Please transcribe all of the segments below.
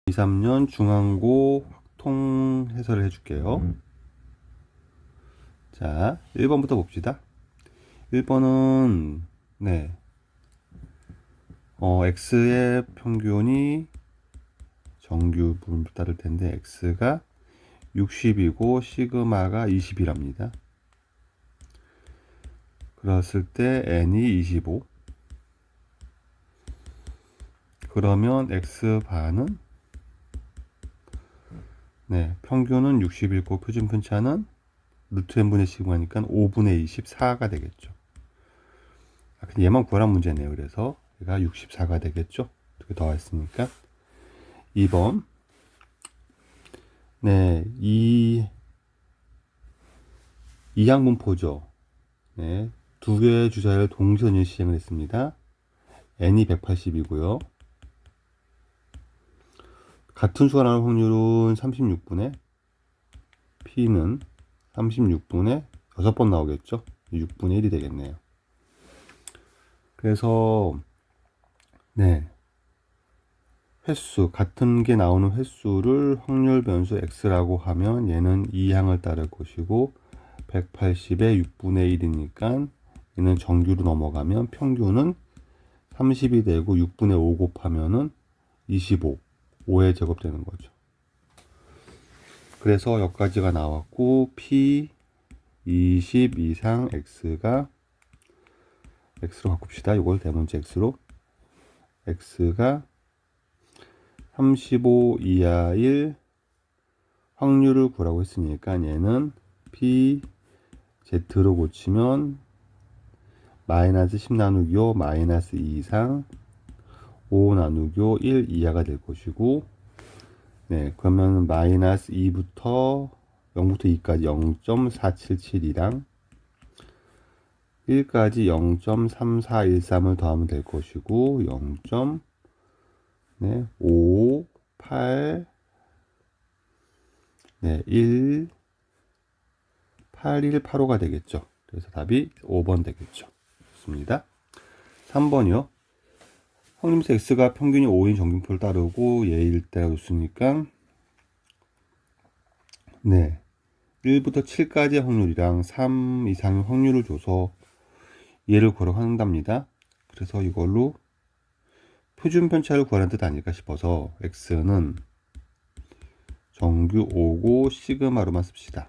2, 3년 중앙고 확통 해설을 해줄게요. 자, 1번부터 봅시다. 1번은 x의 평균이 정규 분포 따를 텐데 x가 60이고 시그마가 20이랍니다. 그랬을 때 n이 25. 그러면 x반은 평균은 60이고 표준 편차는 루트 n분의 시그마니까 5분의 24가 되겠죠. 근데 얘만 구하란 문제네요. 그래서 얘가 64가 되겠죠. 두 개 더했으니까. 2번. 이항분포죠. 두 개의 주사위를 동시에 시행을 했습니다. n이 180이고요. 같은 수가 나올 확률은 36분의 p는 36분의 6번 나오겠죠. 6분의 1이 되겠네요. 그래서 횟수, 같은 게 나오는 횟수를 확률 변수 x라고 하면 얘는 2항을 따를 것이고 180에 6분의 1이니까 얘는 정규로 넘어가면 평균은 30이 되고 6분의 5 곱하면은 25, 5의 제곱 되는 거죠. 그래서 여기까지가 나왔고 p 20 이상 x가 x로 바꿉시다. 이걸 대문자 x가 35 이하일 확률을 구하라고 했으니까 얘는 p z로 고치면 마이너스 10 나누기 5 마이너스 2 이상 5 나누기 5 1 이하가 될 것이고 그러면 마이너스 2부터 0부터 2까지 0.477이랑 1까지 0.3413을 더하면 될 것이고 0.5 8 1 8185가 되겠죠. 그래서 답이 5번 되겠죠. 좋습니다. 3번이요. 확률에서 x가 평균이 5인 정균표를 따르고 얘일 때가 줬으니까 1부터 7까지의 확률이랑 3 이상의 확률을 줘서 얘를 구하라고 한답니다. 그래서 이걸로 표준 편차를 구하는 뜻 아닐까 싶어서 x는 정규 5고 시그마로만 씁시다.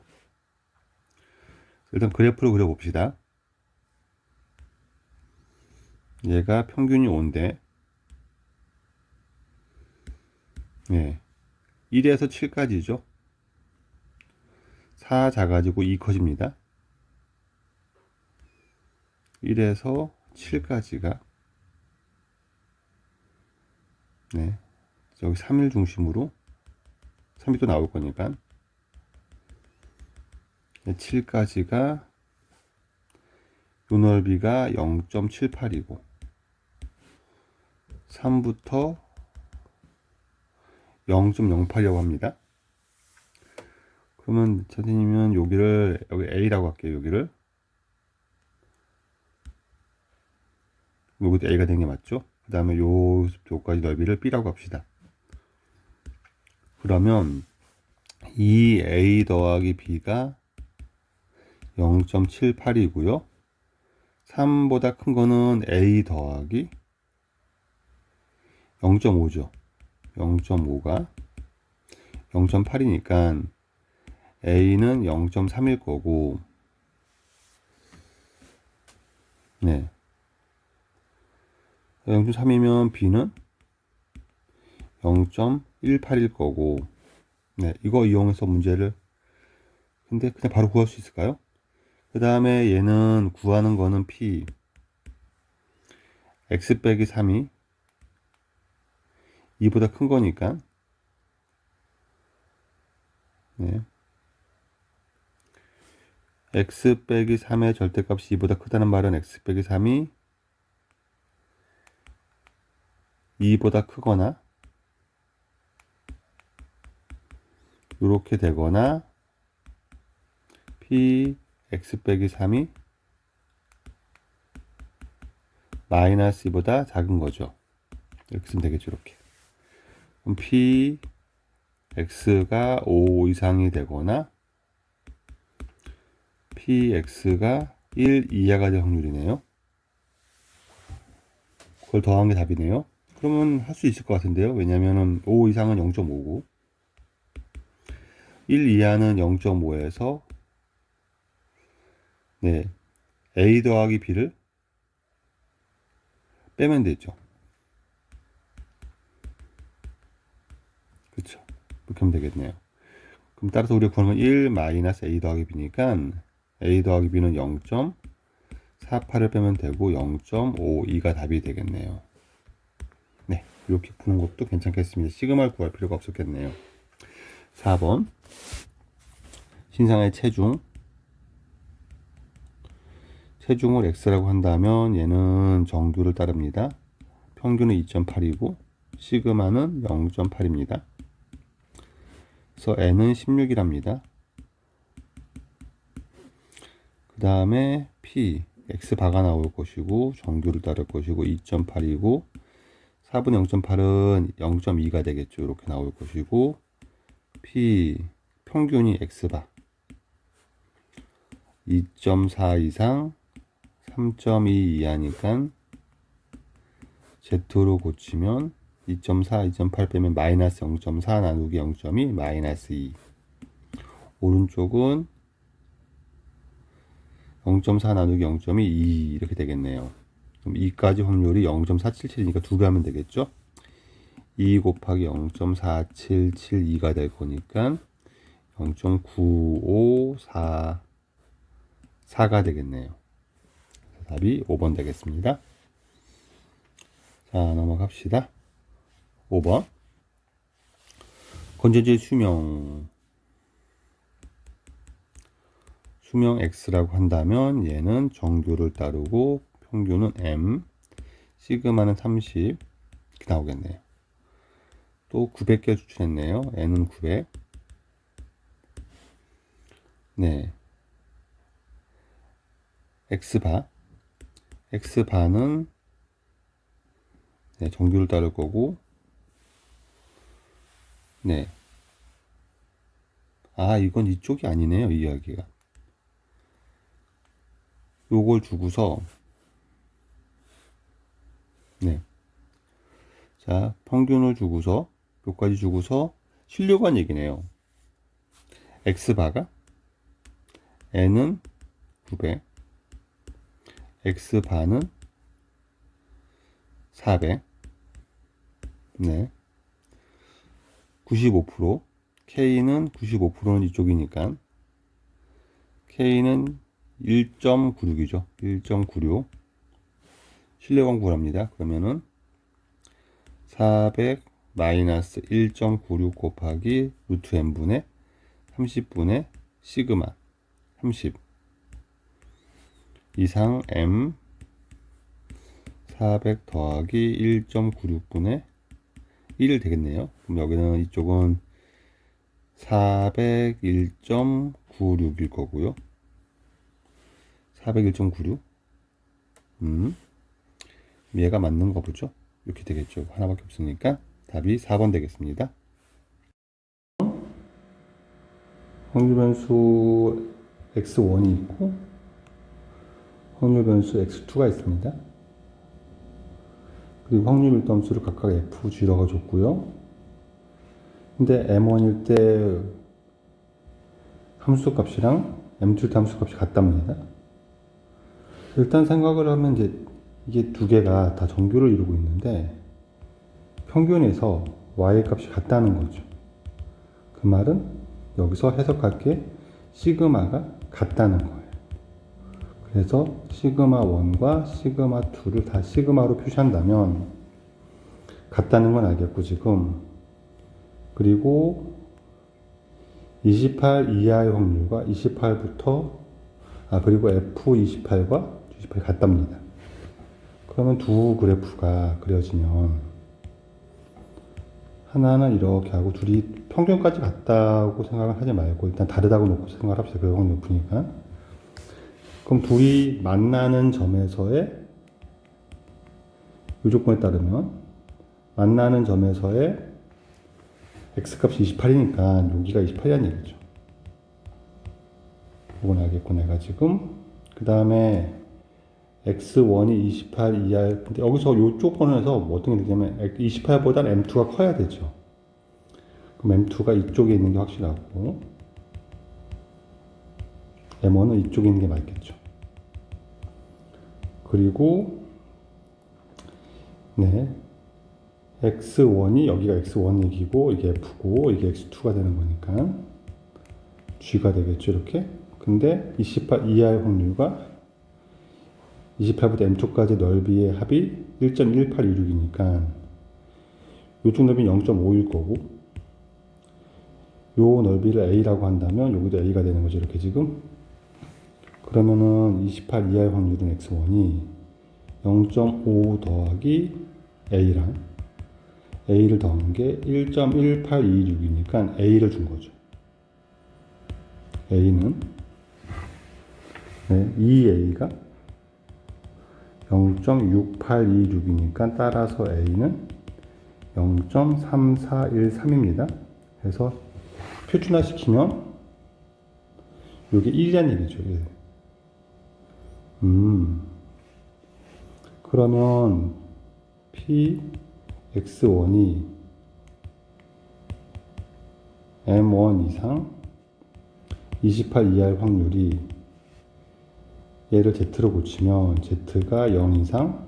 일단 그래프를 그려봅시다. 얘가 평균이 5인데 1에서 7까지죠. 4 작아지고 2 커집니다. 1에서 7까지가 여기 3일 중심으로 3이 또 나올 거니까 7까지가 요 넓이가 0.78이고 3부터 0.08이라고 합니다. 그러면 선생님은 여기를 여기 A라고 할게요. 여기를 여기도 A가 되는 게 맞죠? 그 다음에 요까지 넓이를 B라고 합시다. 그러면 이 A 더하기 B가 0.78이고요. 3보다 큰 거는 A 더하기 0.5죠. 0.5가 0.8이니까 A는 0.3일 거고 0.3이면 B는 0.18일 거고 이거 이용해서 문제를 근데 그냥 바로 구할 수 있을까요? 그 다음에 얘는 구하는 거는 P x 빼기 3이 2보다 큰 거니까 x 빼기 3의 절대값이 2보다 크다는 말은 x 빼기 3이 2보다 크거나 이렇게 되거나 p x 빼기 3이 마이너스 2보다 작은 거죠. 이렇게 쓰면 되겠죠. 이렇게. 그럼 p x가 5 이상이 되거나 px가 1 이하가 될 확률이네요. 그걸 더한 게 답이네요. 그러면 할 수 있을 것 같은데요. 왜냐면은 5 이상은 0.5고 1 이하는 0.5에서 네, a 더하기 b를 빼면 되죠. 그렇죠. 그렇게 하면 되겠네요. 그럼 따라서 우리가 구하는 건 1 마이너스 a 더하기 b니까 a 더하기 b는 0.48을 빼면 되고 0.52가 답이 되겠네요. 네, 이렇게 푸는 것도 괜찮겠습니다. 시그마를 구할 필요가 없었겠네요. 4번 신상의 체중을 x라고 한다면 얘는 정규를 따릅니다. 평균은 2.8이고 시그마는 0.8입니다. 그래서 n은 16이랍니다. 그 다음에 p, x바가 나올 것이고 정규를 따를 것이고 2.8이고 4분의 0.8은 0.2가 되겠죠. 이렇게 나올 것이고 p 평균이 x바 2.4 이상 3.2 이하니까 z로 고치면 2.4, 2.8 빼면 마이너스 0.4 나누기 0.2 마이너스 2 오른쪽은 0.4 나누기 0.2 2 이렇게 되겠네요. 그럼 2까지 확률이 0.477이니까 2배 하면 되겠죠. 2 곱하기 0.4772가 될 거니까 0.9544가 되겠네요. 답이 5번 되겠습니다. 자, 넘어갑시다. 5번 건전지의 수명 x라고 한다면 얘는 정규를 따르고 평균은 m, 시그마는 30 이렇게 나오겠네요. 또 900개 추출했네요. n은 900. 네. x바는 네, 정규를 따를 거고 네. 아, 이건 이쪽이 아니네요. 이 이야기가. 요걸 주고서 네. 자, 평균을 주고서 요까지 주고서 실려고 한 얘기네요. x바가 n은 900 x바는 400 네. 95% K는 95%는 이쪽이니까 K는 1.96이죠. 1.96 실내광 구합니다. 그러면은 400 마이너스 1.96 곱하기 루트 n분의 30분의 시그마 30 이상 m 400 더하기 1.96분의 1 되겠네요. 그럼 여기는 이쪽은 401.96일 거고요. 401.96 얘가 맞는 거 보죠. 이렇게 되겠죠. 하나밖에 없으니까 답이 4번 되겠습니다. 확률 변수 x1이 있고 확률 변수 x2가 있습니다. 그리고 확률 밀도함수를 각각 fg라고 줬고요. 근데 m1일 때 함수값이랑 m2일 때 함수값이 같답니다. 일단 생각을 하면 이제 이게 두 개가 다 정규를 이루고 있는데 평균에서 y 값이 같다는 거죠. 그 말은 여기서 해석할 게 시그마가 같다는 거예요. 그래서 시그마 1과 시그마 2를 다 시그마로 표시한다면 같다는 건 알겠고 지금 그리고 28 이하의 확률과 28부터 그리고 F28과 G28이 같답니다. 그러면 두 그래프가 그려지면 하나는 이렇게 하고 둘이 평균까지 같다고 생각을 하지 말고 일단 다르다고 놓고 생각을 합시다. 그 확률 높으니까. 그럼 둘이 만나는 점에서의 이 조건에 따르면 만나는 점에서의 x값이 28이니까 여기가 28이란 얘기죠. 이건 알겠고 내가 지금 그 다음에 x1이 28 2r 근데 여기서 이쪽 번호에서 뭐 어떤 게 되냐면 28보다는 m2가 커야 되죠. 그럼 m2가 이쪽에 있는 게 확실하고 m1은 이쪽에 있는 게 맞겠죠. 그리고 네 x1이 여기가 x1 얘기고 이게 f고 이게 x2가 되는 거니까 g가 되겠죠 이렇게. 근데 28 2r 확률과 28부터 m2까지 넓이의 합이 1.1826이니까 이쪽 넓이는 0.5일 거고 요 넓이를 a라고 한다면 여기도 a가 되는 거죠 이렇게 지금. 그러면은 28 이하의 확률은 x1이 0.5 더하기 a랑 a를 더한 게 1.1826이니까 a를 준 거죠. a는 네, 2a가 0.6826이니까 따라서 a는 0.3413입니다. 그래서 표준화시키면 이게 1이란 얘기죠. 1. 그러면 p x1이 m1 이상 28 이하의 확률이 얘를 z로 고치면 z가 0 이상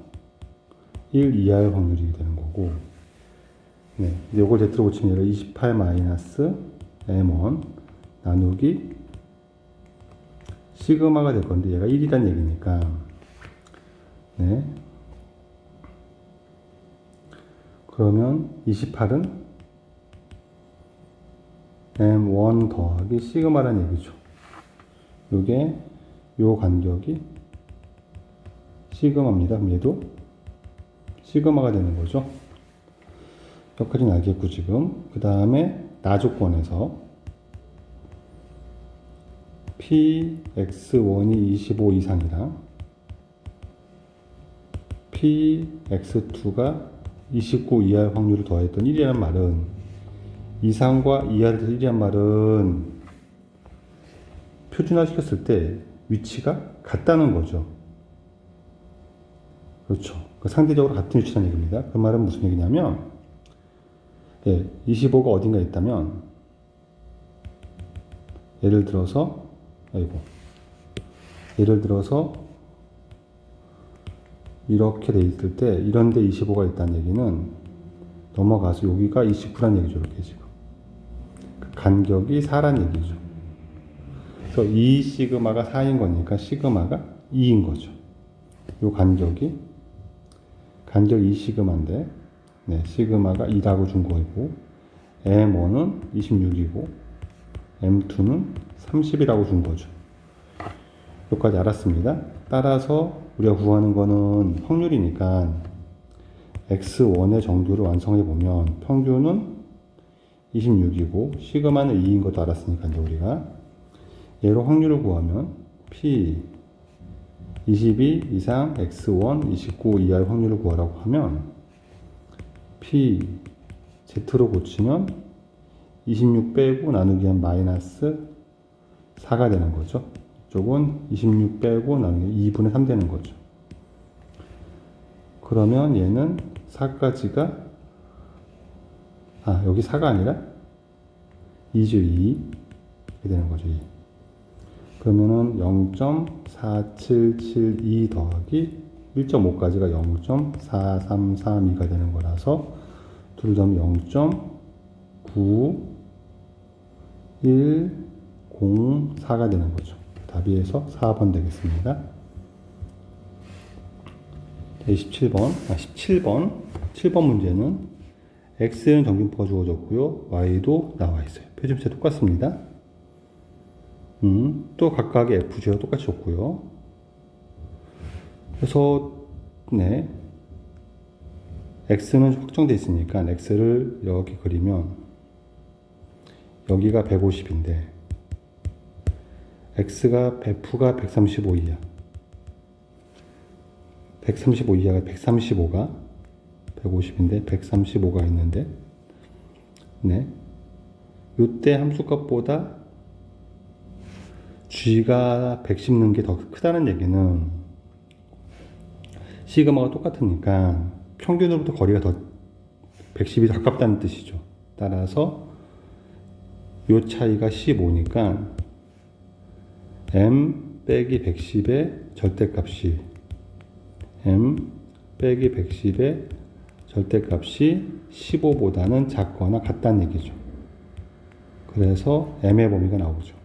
1 이하의 확률이 되는 거고, 네, 이걸 z로 고치면 얘를 28 마이너스 m1 나누기 시그마가 될 건데 얘가 1이란 얘기니까, 네, 그러면 28은 m1 더하기 시그마란 얘기죠. 요게 요 간격이 시그마입니다. 그럼 얘도 시그마가 되는 거죠. 여기까지는 알겠고 지금 그 다음에 나 조건에서 px1이 25 이상이랑 px2가 29 이하의 확률을 더했던 1이라는 말은 이상과 이하를 더해서 1이란 말은 표준화 시켰을 때 위치가 같다는 거죠. 그렇죠. 상대적으로 같은 위치라는 얘기입니다. 그 말은 무슨 얘기냐면, 예, 25가 어딘가 있다면, 예를 들어서 이렇게 돼 있을 때 이런 데 25가 있다는 얘기는 넘어가서 여기가 29란 얘기죠. 이렇게 지금 그 간격이 4란 얘기죠. 그래서 2 시그마가 4인 거니까 시그마가 2인 거죠. 요 간격이 2 시그마인데, 네, 시그마가 2라고 준 거이고 m1은 26이고 m2는 30이라고 준 거죠. 여기까지 알았습니다. 따라서 우리가 구하는 거는 확률이니까 x1의 정규를 완성해 보면 평균은 26이고 시그마는 2인 것도 알았으니까 이제 우리가 얘로 확률을 구하면 p 22 이상 x1 29 이하의 확률을 구하라고 하면 p z로 고치면 26 빼고 나누기 한 마이너스 4가 되는 거죠. 이쪽은 26 빼고 나누기 2분의 3 되는 거죠. 그러면 얘는 4까지가 여기 4가 아니라 2죠. 2 이렇게 되는 거죠. 2. 그러면은 0.4772 더하기 1.5까지가 0.4332가 되는 거라서 둘 다 0.9104가 되는 거죠. 답이에서 4번 되겠습니다. 17번 문제는 x는 정균포가 주어졌고요. y도 나와 있어요. 표준체 똑같습니다. 또 각각의 fg가 똑같이 줬고요. 그래서 네, x는 확정되어 있으니까 x를 여기 그리면 여기가 150인데 f가 135 이하 135 이하가 135가 150인데 135가 있는데, 네, 요때 함수값보다 g가 110 넣은 게 더 크다는 얘기는 시그마가 똑같으니까 평균으로부터 거리가 더 110이 더 가깝다는 뜻이죠. 따라서 요 차이가 15니까 m 빼기 110의 절대값이 m 빼기 110의 절대값이 15보다는 작거나 같다는 얘기죠. 그래서 m의 범위가 나오죠.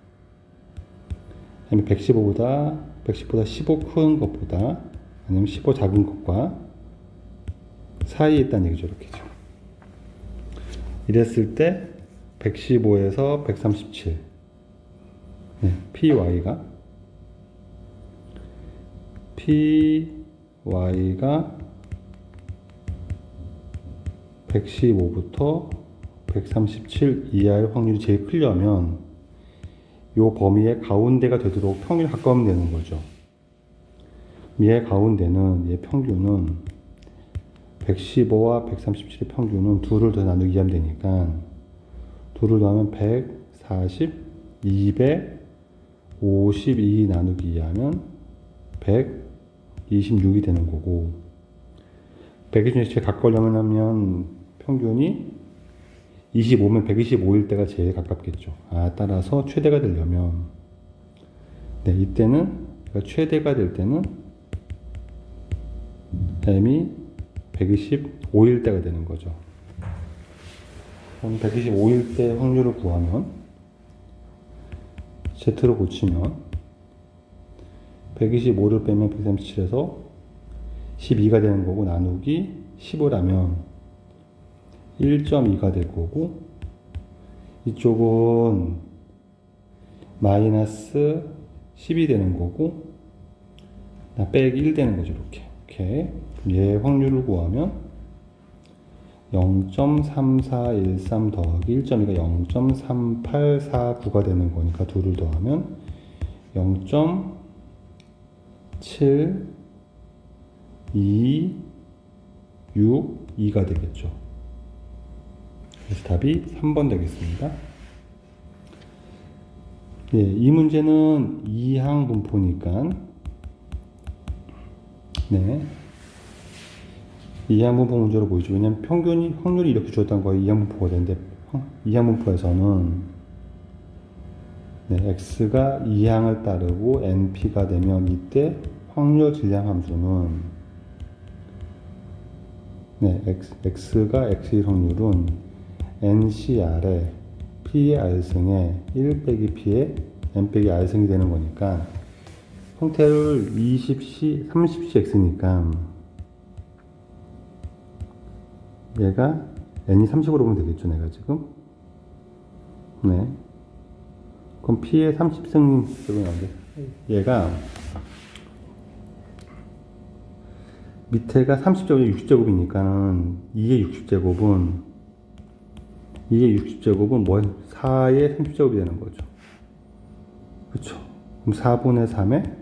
m이 115보다 15 큰 것보다 아니면 15 작은 것과 사이에 있다는 얘기죠. 이렇게죠. 이랬을 때 115에서 137 py가 115부터 137 이하의 확률이 제일 크려면 이 범위의 가운데가 되도록 평균이 가까우면 되는 거죠. 얘 가운데는, 얘 평균은 115와 137의 평균은 둘을 더 나누기 하면 되니까 둘을 더하면 140, 252 나누기 하면 126이 되는 거고 120에 제일 가까우려면 평균이 25면 125일 때가 제일 가깝겠죠. 따라서 최대가 되려면 이때는 최대가 될 때는 m이 125일 때가 되는 거죠. 그럼 125일 때 확률을 구하면 Z로 고치면 125를 빼면 137에서 12가 되는 거고 나누기 10을 하면 1.2가 될 거고 이쪽은 마이너스 10이 되는 거고 빼기 1 되는 거죠. 이렇게 얘 확률을 구하면 0.3413 더하기 1.2가 0.3849가 되는 거니까 둘을 더하면 0.7262가 되겠죠. 그래서 답이 3번 되겠습니다. 이 문제는 이항 분포니까 이항 분포 문제로 보이죠. 왜냐면 확률이 이렇게 주었다는 거예요. 이항 분포가 되는데 이항 분포에서는 x가 이항을 따르고 np가 되면 이때 확률 질량 함수는 x가 x의 확률은 ncr에 p의 r승에 1 빼기 p의 n 빼기 r승이 되는 거니까 형태를 20c, 30c x니까 얘가 n이 30으로 보면 되겠죠. 내가 지금 그럼 p의 30승 나오는데 얘가 밑에가 30제곱, 60제곱이니까는 이게 60제곱은 뭐 4의 30제곱이 되는 거죠. 그렇죠. 그럼 4분의 3에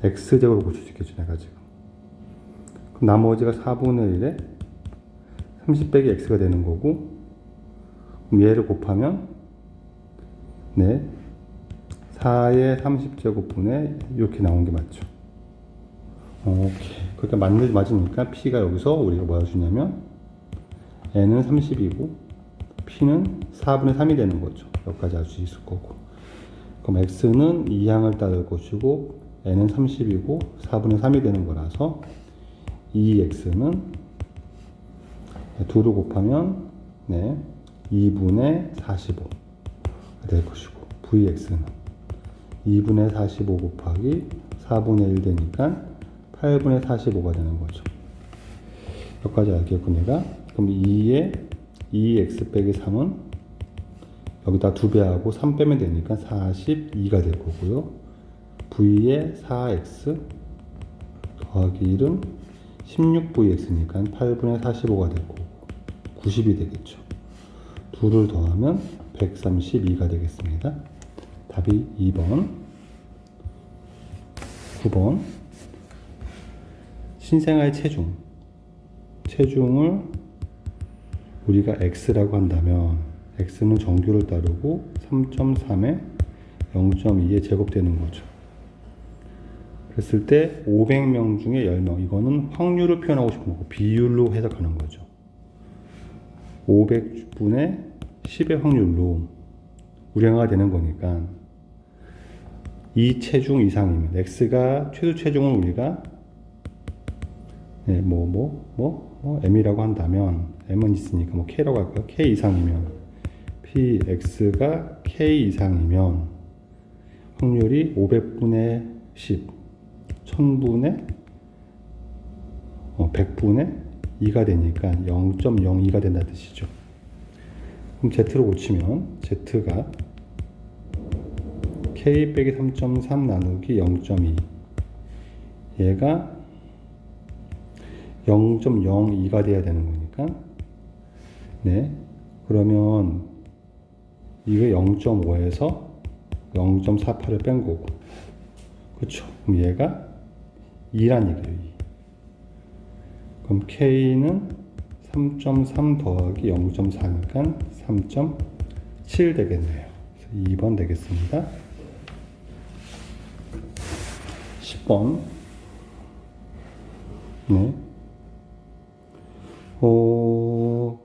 x제곱으로 고칠 수 있겠죠. 내가 지금 그럼 나머지가 4분의 1에 30 빼기 x가 되는 거고 그럼 얘를 곱하면 4의 30제곱분의 이렇게 나온 게 맞죠. 오케이. 그러니까 맞으니까 p가 여기서 우리가 뭐 할 수 있냐면 n은 30이고 p는 4분의 3이 되는 거죠. 여기까지 알 수 있을 거고 그럼 x는 2항을 따를 것이고 n은 30이고 4분의 3이 되는 거라서 2x는 2를 곱하면 2분의 45가 될 것이고 vx는 2분의 45 곱하기 4분의 1 되니까 8분의 45가 되는 거죠. 여기까지 알겠고 내가 그럼 2x 빼기 3은 여기다 2배하고 3 빼면 되니까 42가 될 거고요. v의 4x 더하기 1은 16vx니까 8분의 45가 될 거고 90이 되겠죠. 2를 더하면 132가 되겠습니다. 답이 2번. 9번 신생아의 체중을 우리가 x라고 한다면 x는 정규를 따르고 3.3에 0.2에 제곱되는 거죠. 그랬을 때 500명 중에 10명, 이거는 확률을 표현하고 싶은 거고 비율로 해석하는 거죠. 500분의 10의 확률로 우량화가 되는 거니까 이 체중 이상이면 x가 최소 체중은 우리가 m이라고 한다면 m은 있으니까 뭐 k라고 할까요? k 이상이면 px가 k 이상이면 확률이 500분의 10 1000분의 100분의 2가 되니까 0.02가 된다는 뜻이죠. 그럼 z로 고치면 z가 k 빼기 3.3 나누기 0.2 얘가 0.02가 돼야 되는 거니까 네 그러면 이거 0.5에서 0.48을 뺀 거고 그쵸. 그럼 얘가 2란 얘기예요. 2. 그럼 K는 3.3 더하기 0.4니까 3.7 되겠네요. 2번 되겠습니다. 10번. 네.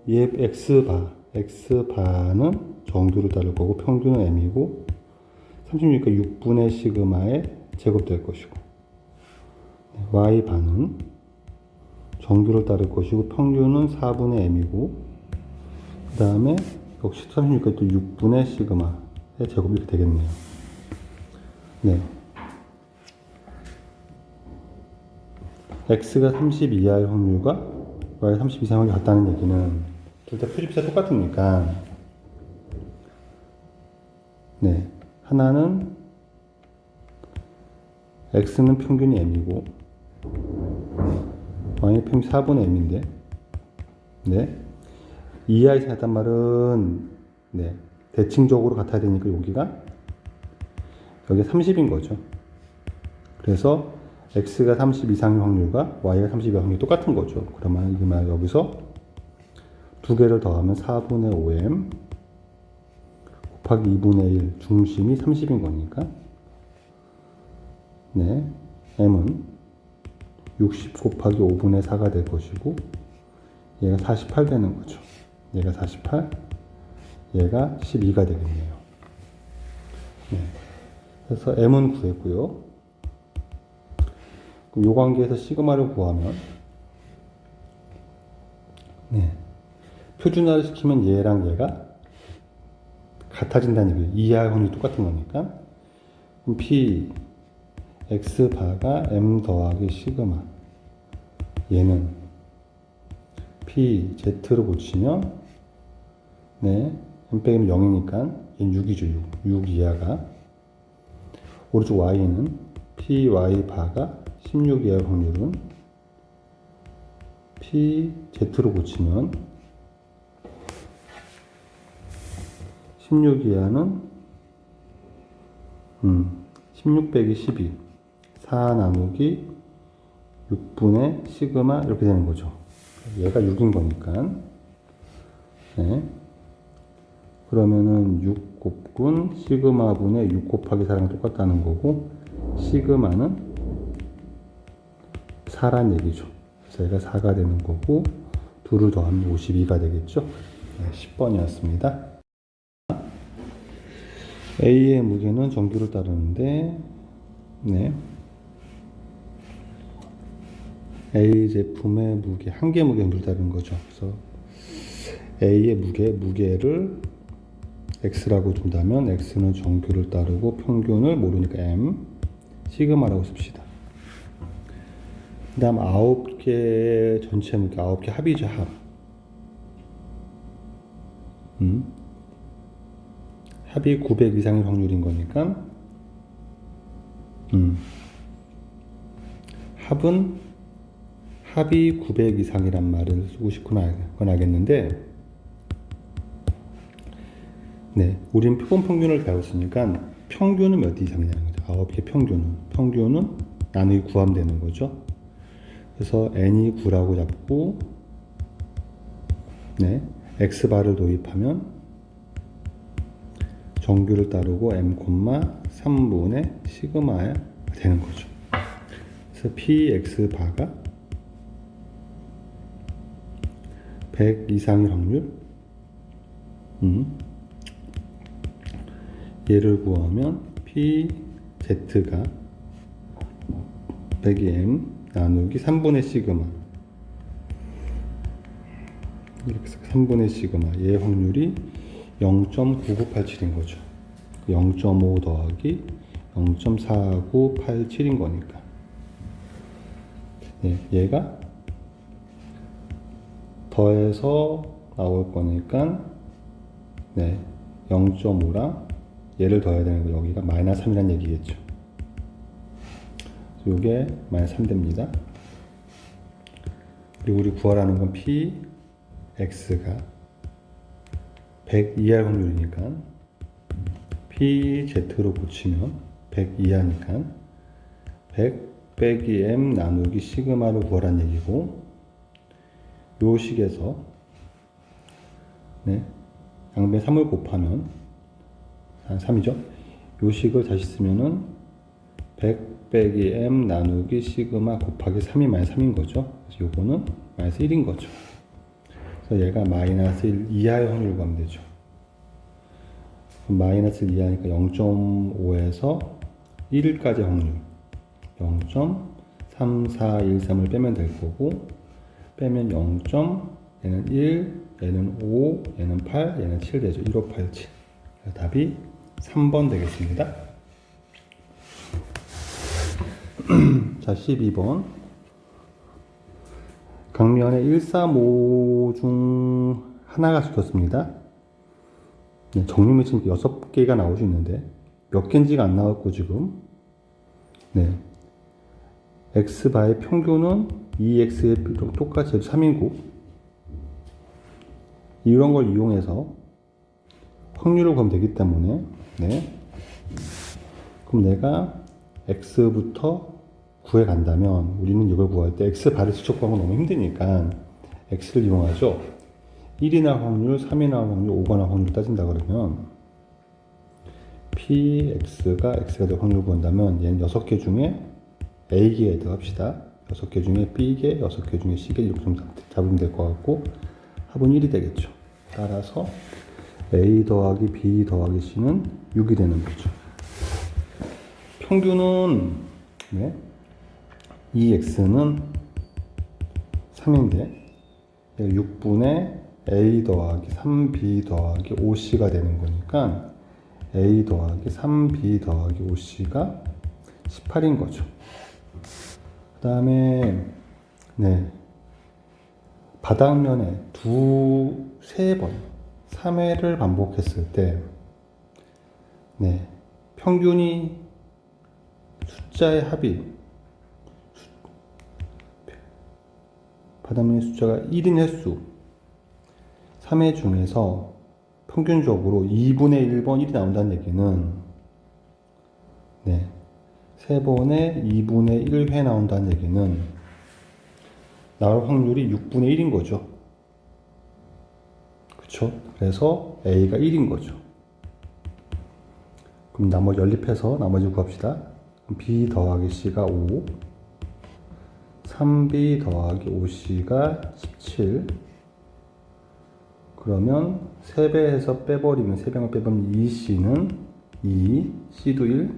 얘 X바는 정규를 따를 거고 평균은 M이고 36이니까 6분의 시그마에 제곱될 것이고 Y바는 정규를 따를 것이고 평균은 4분의 M이고 그 다음에 역시 36이니까 또 6분의 시그마의 제곱 이렇게 되겠네요. 네. X가 30 이하의 확률과 Y가 30 이상이 같다는 얘기는 둘 다 표집사 똑같으니까 네. 하나는 X는 평균이 M이고 Y는 평균 4분의 M인데 네. 이하 이상이 같단 말은 네. 대칭적으로 같아야 되니까 여기가 30인 거죠. 그래서 X가 30 이상의 확률과 Y가 30 이상의 확률이 똑같은 거죠. 그러면 이 말 여기서 두 개를 더하면 4분의 5M 곱하기 2분의 1 중심이 30인 거니까 네, M은 60 곱하기 5분의 4가 될 것이고 얘가 48 되는 거죠. 얘가 48, 얘가 12가 되겠네요. 네. 그래서 M은 구했고요. 이 관계에서 시그마를 구하면 네. 표준화를 시키면 얘랑 얘가 같아진다는 얘기예요. 이하의 확률이 똑같은 거니까. 그럼 P X 바가 M 더하기 시그마 얘는 P Z로 고치면 네. M 빼기면 0이니까 얘는 6이죠. 6 이하가 오른쪽 Y는 P Y 바가 16 이하의 확률은 P Z로 고치면 16 이하는 16 빼기 12 4 나누기 6분의 시그마 이렇게 되는 거죠. 얘가 6인 거니까 네. 그러면은 6 곱군 시그마 분의 6 곱하기 4랑 똑같다는 거고 시그마는 4란 얘기죠. 그래서 얘가 4가 되는 거고 2를 더하면 52가 되겠죠. 네, 10번이었습니다. A의 무게는 정규를 따르는데 네. A 제품의 무게, 한 개 무게를 따르는 거죠. 그래서 A의 무게를 X라고 둔다면 X는 정규를 따르고 평균을 모르니까 M, 시그마라고 씁시다. 그 다음 9개 전체 무게, 9개 합이죠, 합. 합이 900 이상의 확률인 거니까 합이 900 이상이란 말을 쓰고 싶구나 그건 알겠는데 네, 우린 표본 평균을 배웠으니까 평균은 몇 이상이냐는 거죠. 9개 평균은 나누기 9하면 되는 거죠. 그래서 n이 9라고 잡고 네, x바를 도입하면 정규를 따르고 m, 3분의 시그마야 되는 거죠. 그래서 px 바가 100 이상일 확률, 얘를 구하면 pz가 100의 m 나누기 3분의 시그마, 3분의 시그마, 얘 확률이 0.9987인 거죠. 0.5 더하기 0.4987인 거니까. 네, 얘가 더해서 나올 거니까, 네, 0.5랑 얘를 더해야 되는 거, 여기가 마이너스 3이라는 얘기겠죠. 요게 마이너스 3 됩니다. 그리고 우리 구하라는 건 px가 100 이하 확률이니까 pz로 고치면 100 이하니까 100 빼기 m 나누기 시그마를 구하라는 얘기고, 요 식에서 네, 양변에 3을 곱하면 3이죠. 요 식을 다시 쓰면은 100 빼기 m 나누기 시그마 곱하기 3이 마이너스 3인 거죠. 그래서 요거는 마이너스 1인 거죠. 그래서 얘가 마이너스 1 이하의 확률을 구하면 되죠. 마이너스 1 이하니까 0.5에서 1까지 확률 0.3413을 빼면 될 거고, 빼면 0. 얘는 1, 얘는 5, 얘는 8, 얘는 7 되죠. 1587. 답이 3번 되겠습니다. 자, 12번. 강면에 135 중 하나가 찍혔습니다. 네, 정육면 지금 6개가 나올 수 있는데 몇 개인지가 안 나왔고, 지금 네, x바의 평균은 2x의 똑같이 3이고, 이런 걸 이용해서 확률을 구하면 되기 때문에, 네, 그럼 내가 x부터 구해 간다면 우리는 이걸 구할 때 x바를 직접 구하는 건 너무 힘드니까 x를 이용하죠. 1이 나올 확률, 3이 나올 확률, 5가 나올 확률을 따진다 그러면 px가 x가 될 확률을 구한다면 얘는 6개 중에 a개에 들어갑시다. 6개 중에 b개, 6개 중에 c개, 이렇게 좀 잡으면 될 것 같고, 합은 1이 되겠죠. 따라서 a 더하기 b 더하기 c는 6이 되는 거죠. 평균은 네, 2x는 3인데 6분의 a 더하기 3b 더하기 5c가 되는 거니까 a 더하기 3b 더하기 5c가 18인 거죠. 그 다음에 네, 바닥면에 3번 3회를 반복했을 때 네, 평균이 숫자의 합이 바닥면의 숫자가 1인 횟수 3회 중에서 평균적으로 2분의 1번 1이 나온다는 얘기는 네, 3번에 2분의 1회 나온다는 얘기는 나올 확률이 6분의 1인 거죠. 그쵸? 그래서 A가 1인 거죠. 그럼 나머지 연립해서 나머지 구합시다. B 더하기 C가 5, 3B 더하기 5C가 17. 그러면 3배해서 빼버리면, 3배만 빼버리면 2C는 2, C도 1,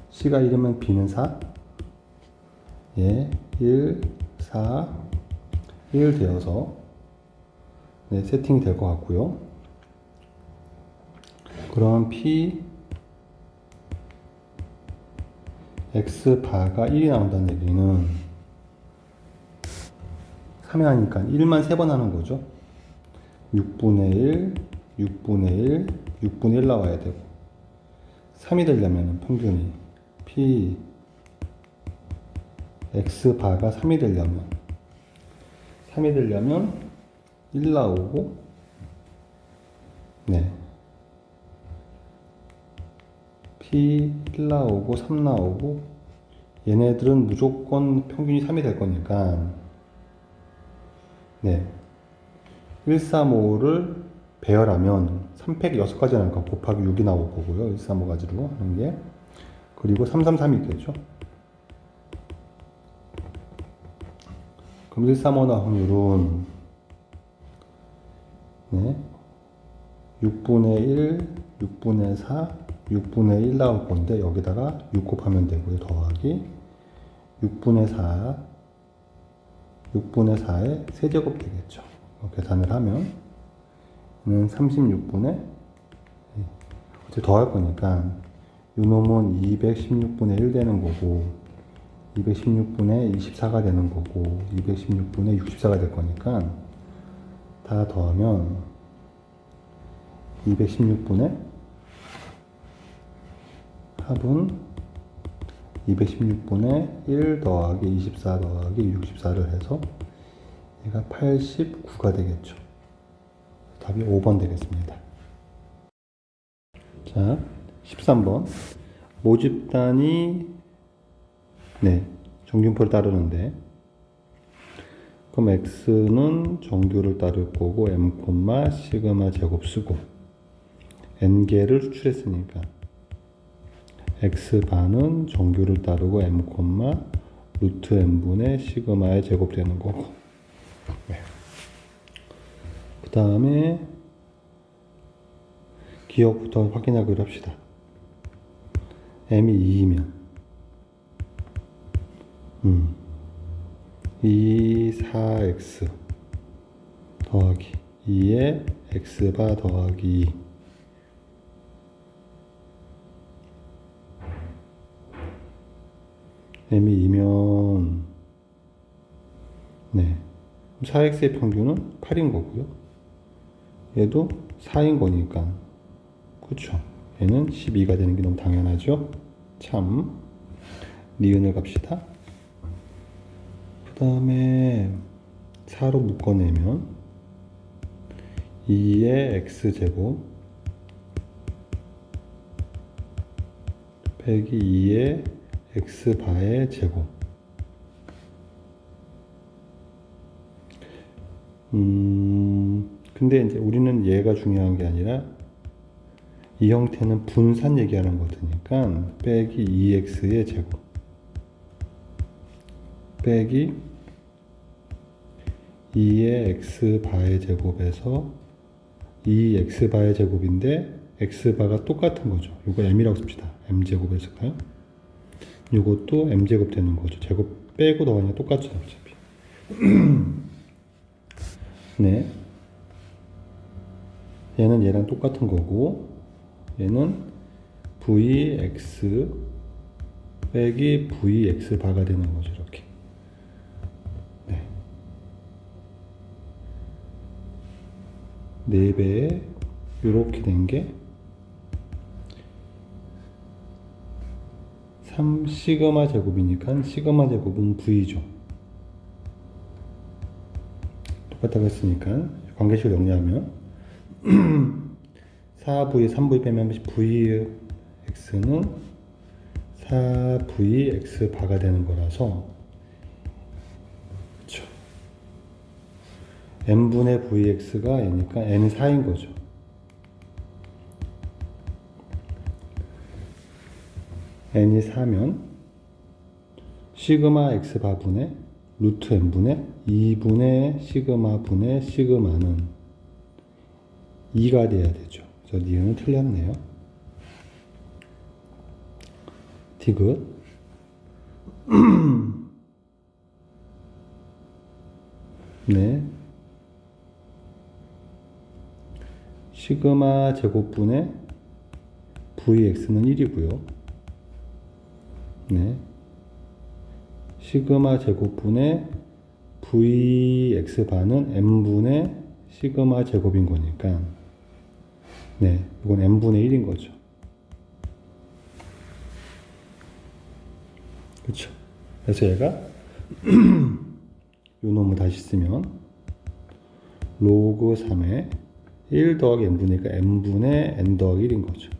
C가 1이면 B는 4, 예, 1, 4, 1 되어서 네, 세팅이 될 것 같고요. 그럼 P X 바가 1이 나온다는 얘기는 3회 하니까 1만 3번 하는 거죠. 6분의 1, 6분의 1, 6분의 1 나와야 되고, 3이 되려면 평균이 P X 바가 3이 되려면 1 나오고, 네, P 1 나오고 3 나오고, 얘네들은 무조건 평균이 3이 될 거니까 네, 135를 배열하면 3팩 6가지 나니까 곱하기 6이 나올 거고요. 135가지로 하는 게. 그리고 333이 있겠죠. 그럼 135 확률은 네, 6분의 1, 6분의 4, 6분의 1 나올 건데 여기다가 6 곱하면 되고요. 더하기 6분의 4, 6분의 4의 세제곱 되겠죠. 계산을 하면 36분의 어째 더할 거니까 이 놈은 216분의 1 되는 거고 216분의 24가 되는 거고 216분의 64가 될 거니까 다 더하면 216분의 합은 216분의 1 더하기 24 더하기 64를 해서 얘가 89가 되겠죠. 답이 5번 되겠습니다. 자, 13번 모집단이 정균표를 따르는데 그럼 x는 정규를 따를 거고 m, 시그마 제곱 쓰고 n개를 수출했으니까 x반은 정규를 따르고 m, 루트 n분의 시그마의 제곱 되는 거고 그 다음에 기억부터 확인하기로 합시다. m이 2이면 2, 4x 더하기 2에 x바 더하기 2 m이 2면 4x의 평균은 8인 거고요. 얘도 4인 거니까 그쵸. 얘는 12가 되는 게 너무 당연하죠. 참 니은을 갑시다. 그 다음에 4로 묶어내면 2의 x제곱 빼기 2의 x바의 제곱 근데 이제 우리는 얘가 중요한 게 아니라 이 형태는 분산 얘기하는 거니까 빼기 2x의 제곱 빼기 2의 x바의 제곱에서 2x바의 제곱인데 x바가 똑같은 거죠. 이거 m이라고 씁시다. m제곱을 쓸까요? 이것도 m제곱 되는 거죠. 제곱 빼고 더하니까 똑같죠. 어차피. 얘는 얘랑 똑같은 거고 얘는 vx 빼기 vx바가 되는 거죠. 이렇게. 네 배에 이렇게 된 게 3 시그마 제곱이니까 시그마 제곱은 v죠. 똑같다고 했으니까 관계식을 정리하면 4v 3v 빼면 vx는 4vx 바가 되는 거라서 그쵸. n분의 vx가 n이니까 n은 4인 거죠. n이 4면 시그마 x 바분의 루트 n분의 2분의 시그마 분의 시그마는 2가 돼야 되죠. 그래서 니은은 틀렸네요. 디귿 시그마 제곱분의 vx는 1이고요. 시그마 제곱분의 vx반은 n분의 시그마 제곱인 거니까 이건 n분의 1인 거죠. 그쵸. 그래서 얘가 요 놈을 다시 쓰면 로그 3의 1 더하기 n분이니까 n분의 n 더하기 1인 거죠.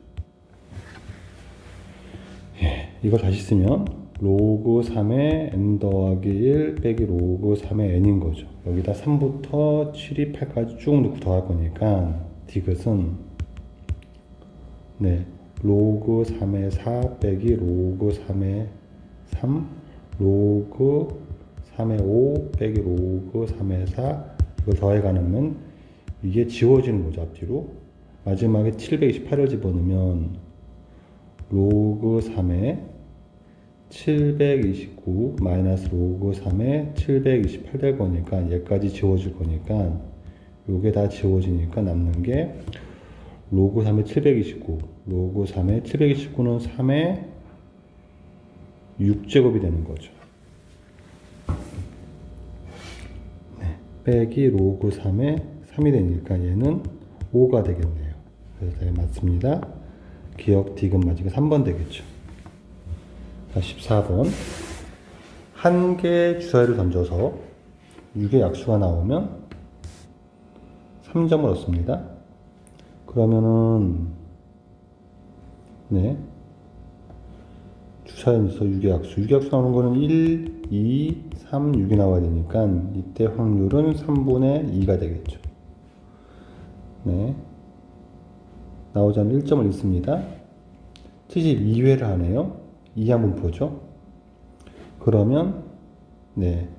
이걸 다시 쓰면 로그 3의 n 더하기 1 빼기 로그 3의 n인 거죠. 여기다 3부터 7이 8까지 쭉 넣고 더할 거니까 디귿은 네, 로그 3의 4 빼기 로그 3의 3 로그 3의 5 빼기 로그 3의 4 이걸 더해가면 이게 지워지는 거죠. 앞뒤로. 마지막에 728을 집어넣으면 로그 3의 729 마이너스 로그 3의 728 될 거니까 얘까지 지워질 거니까 요게 다 지워지니까 남는 게 로그 3의 729 로그 3의 729는 3의 6제곱이 되는 거죠. 네, 빼기 로그 3의 3이 되니까 얘는 5가 되겠네요. 그래서 네, 맞습니다. 기억 디귿 맞이가 3번 되겠죠. 자, 14번. 한 개의 주사위를 던져서 6의 약수가 나오면 3점을 얻습니다. 그러면은 네, 주사위에서 6의 약수 6의 약수 나오는 거는 1, 2, 3, 6이 나와야 되니까 이때 확률은 3분의 2가 되겠죠. 네, 나오자면 1점을 잃습니다. 72회를 하네요. 이하분포죠. 그러면 네,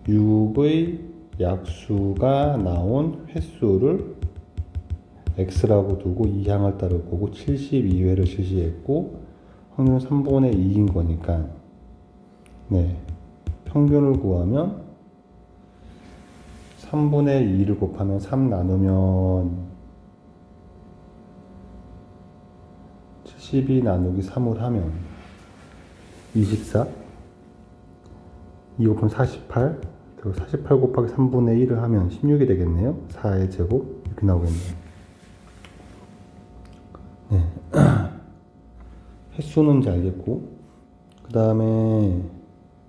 6의 약수가 나온 횟수를 x라고 두고 이항을 따를 거고 72회를 실시했고 확률은 3분의 2인 거니까 네, 평균을 구하면 3분의 2를 곱하면 3 나누면 72 나누기 3을 하면 24 2 곱하면 48 그리고 48 곱하기 3분의 1을 하면 16이 되겠네요. 4의 제곱 이렇게 나오겠네요. 네. 횟수는 잘 알겠고 그 다음에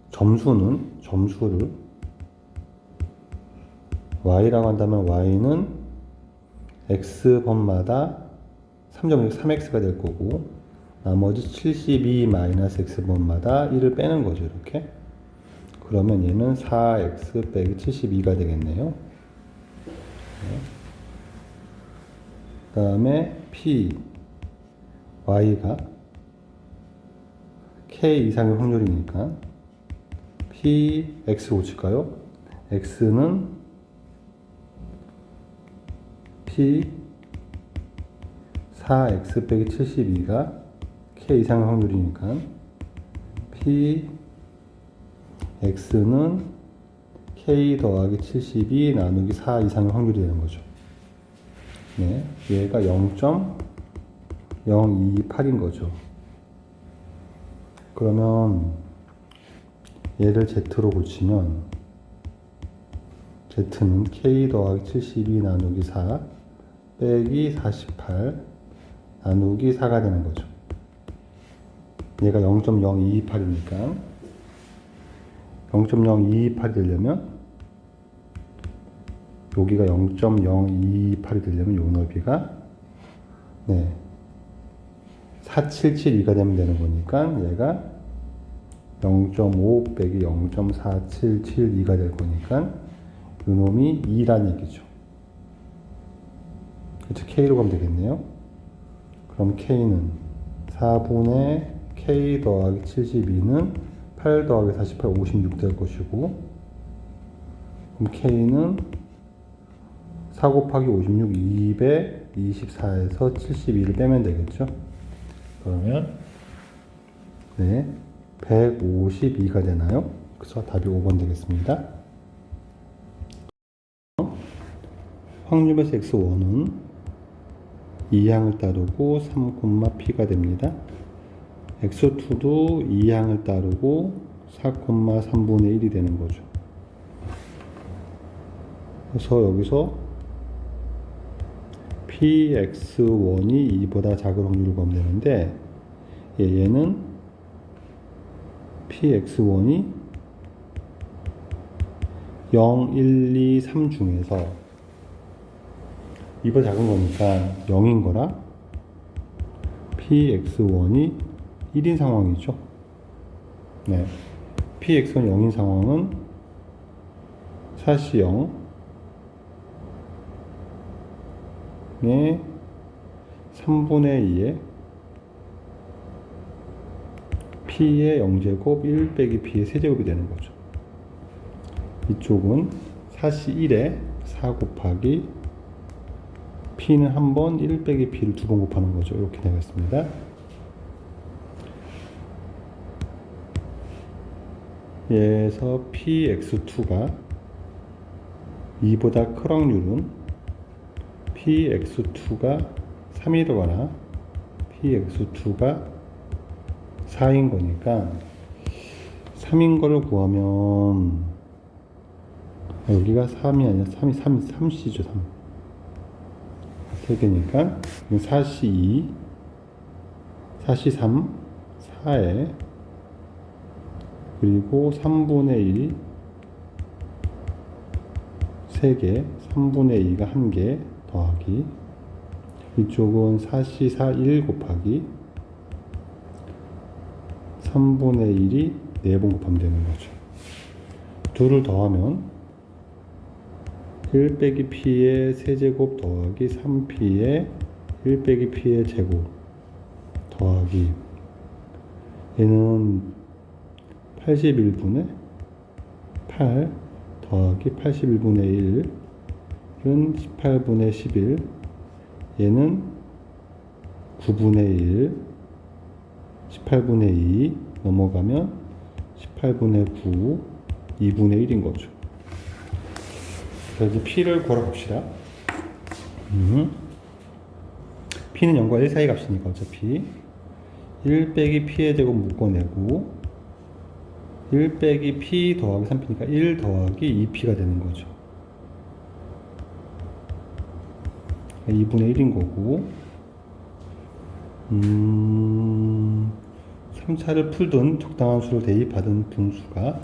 점수를 y라고 한다면 y는 x번마다 3.3x가 될 거고 나머지 72 마이너스 x번마다 1을 빼는 거죠. 이렇게 그러면 얘는 4x 빼기 72가 되겠네요. 네. 그 다음에 p y가 k 이상의 확률이니까 p x 고칠까요? x는 p 4x 빼기 72가 k 이상의 확률이니까 p x는 k 더하기 72 나누기 4 이상의 확률이 되는 거죠. 네, 얘가 0.028인 거죠. 그러면 얘를 z로 고치면 z는 k 더하기 72 나누기 4 빼기 48 나누기 4가 되는 거죠. 얘가 0.028이니까 0.028이 되려면 여기가 0.028이 되려면 요 넓이가 네 4772가 되면 되는 거니까 얘가 0.5 빼기 0.4772가 될 거니까 요 놈이 2란 얘기죠. 그렇죠. K로 가면 되겠네요. 그럼 K는 4분의 K 더하기 72는 8 더하기 48, 56 될 것이고 그럼 K는 4 곱하기 56, 224에서 72를 빼면 되겠죠. 그러면 네, 152가 되나요? 그래서 답이 5번 되겠습니다. 확률에서 x1은 2항을 따르고 3, p가 됩니다. x2도 2항을 따르고 4, 3분의 1이 되는 거죠. 그래서 여기서 px1이 2보다 작은 확률을 구하면 되는데 얘는 px1이 0, 1, 2, 3 중에서 2보다 작은 거니까 0인 거라 px1이 1인 상황이죠. 네, px1 0인 상황은 사시 0 3분의 2에 P의 0제곱 1 빼기 P의 세제곱이 되는 거죠. 이쪽은 4C1에 4 곱하기 P는 한 번, 1 빼기 P를 두 번 곱하는 거죠. 이렇게 되겠습니다. 얘에서 PX2가 2보다 큰 확률은 PX2가 3이거나 PX2가 4인 거니까 3인 거를 구하면 여기가 3이 아니라 3C죠. 3. 3개니까 4C2, 4C3, 4에 그리고 3분의 1 3개, 3분의 2가 1개 더하기 이쪽은 4C4 1 곱하기 3분의 1이 4번 곱하면 되는 거죠. 둘을 더하면 1 빼기 P의 세제곱 더하기 3P의 1 빼기 P의 제곱 더하기 얘는 81분의 8 더하기 81분의 1은 18분의 11 얘는 9분의 1 18분의 2 넘어가면 18분의 9 2분의 1인 거죠. 그래서 이제 P를 구하러 봅시다. P는 0과 1 사이 값이니까 어차피 1 빼기 P의 제곱 묶어내고 1 빼기 P 더하기 3P니까 1 더하기 2P가 되는 거죠. 2분의 1인 거고 3차를 풀든 적당한 수를 대입하던 분수가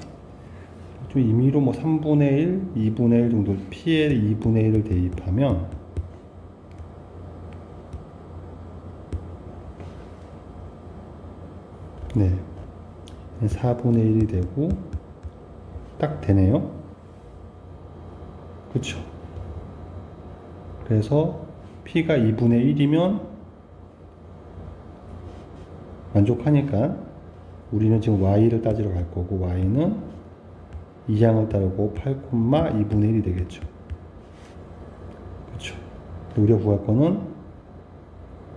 좀 임의로 뭐 3분의 1, 2분의 1 정도 P의 2분의 1을 대입하면 네 4분의 1이 되고 딱 되네요. 그쵸? 그래서 P가 2분의 1이면 만족하니까 우리는 지금 Y를 따지러 갈 거고 Y는 2항을 따르고 8, 2분의 1이 되겠죠. 그쵸? 우리가 구할 거는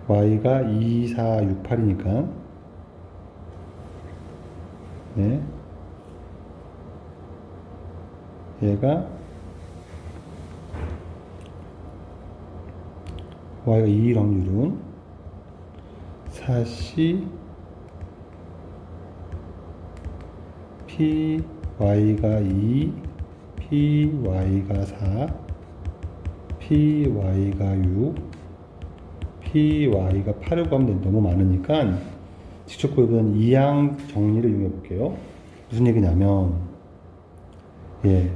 Y가 2, 4, 6, 8이니까 네. 얘가 Y가 2일 확률은 4C P Y가 2 P Y가 4 P Y가 6 P Y가 8을 구하면 너무 많으니까 직접 구해보는 이항 정리를 이용해 볼게요. 무슨 얘기냐면, 예,